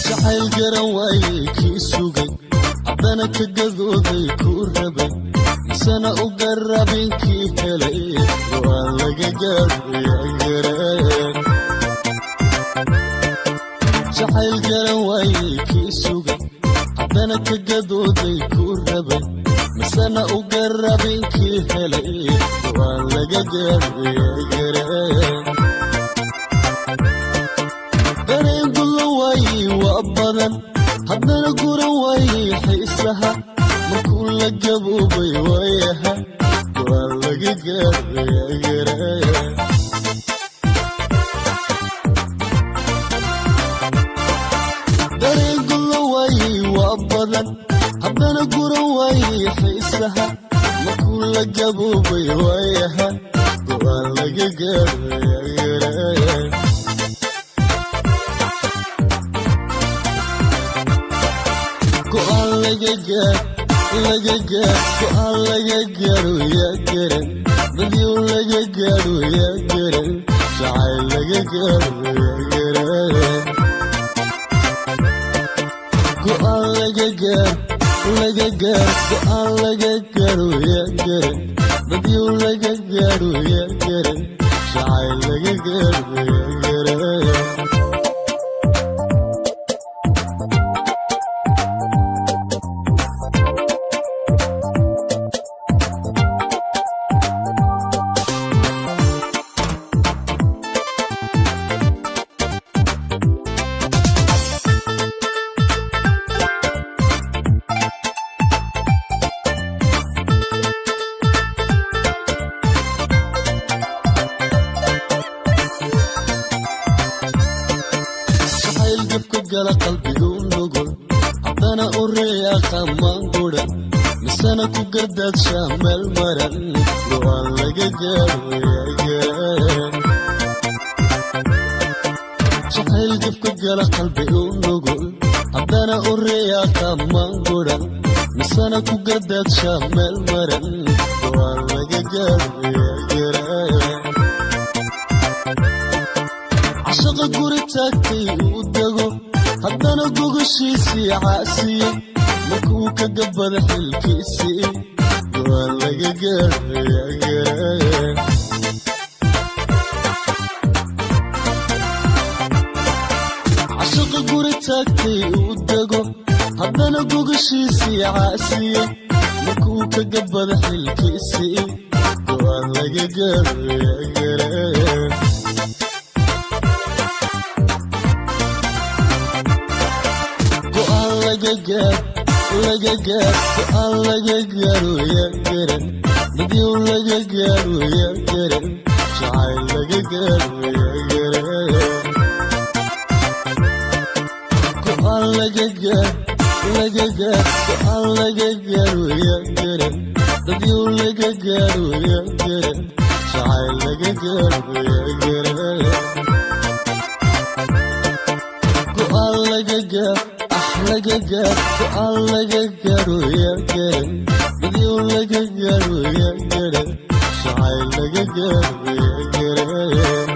jacayl garan waayey kii sugay haddana ka gadooday kuu rabay misana u garabin kii helay go'aan laga gaadhay jacayl garan waayey kii sugay haddana ka gadooday kuu rabay misana u garabin kii helay go'aan laga gaadhay dareen gulo waayey waa badan haddana guran waayey xiisaha markuu la gaboobay waayaha go'aan laga gaadhay dareen gulo waayey waa badan haddana guran waayey xiisaha markuu la gaboobay waayaha go'aan laga gaadhay go'aan laga gaadho yaa garan dadyow laga gaadho yaa garan jacayl laga gaadho yaa garan go'aan laga gaadho yaa garan dadyow laga gaadho yaa garan jacayl laga gaadho yaa garan gala qalbigu nugul haddana u riyaqa maangudan misana ku gardaadsha meel maran go'aan laga gaadho yaa garan jacayl jabka gala qalbigu nugul haddana u riyaqa maangudan misana ku gardaadsha meel maran go'aan laga gaadho yaa garan cashaqa guri taagtay uu dego haddana gogoshiisii caasiye markuu ka gabada xilkiisii go'aan laga gaadho yaa garan cashaqa guri taagtay uu dego haddana gogoshiisii caasiye markuu ka gabada xilkiisii go'aan laga gaadho yaa garan go'aan laga gaadho yaa garan dadyow laga gaadho yaa garan jacayl laga gaadho yaa garan go'aan laga gaadho yaa garan dadyow laga gaadho yaa garan jacayl laga gaadho yaa garan go'aan laga go'aan laga gaadho yaa garan dadyow laga gaadho yaa garan jacayl laga gaadho yaa garan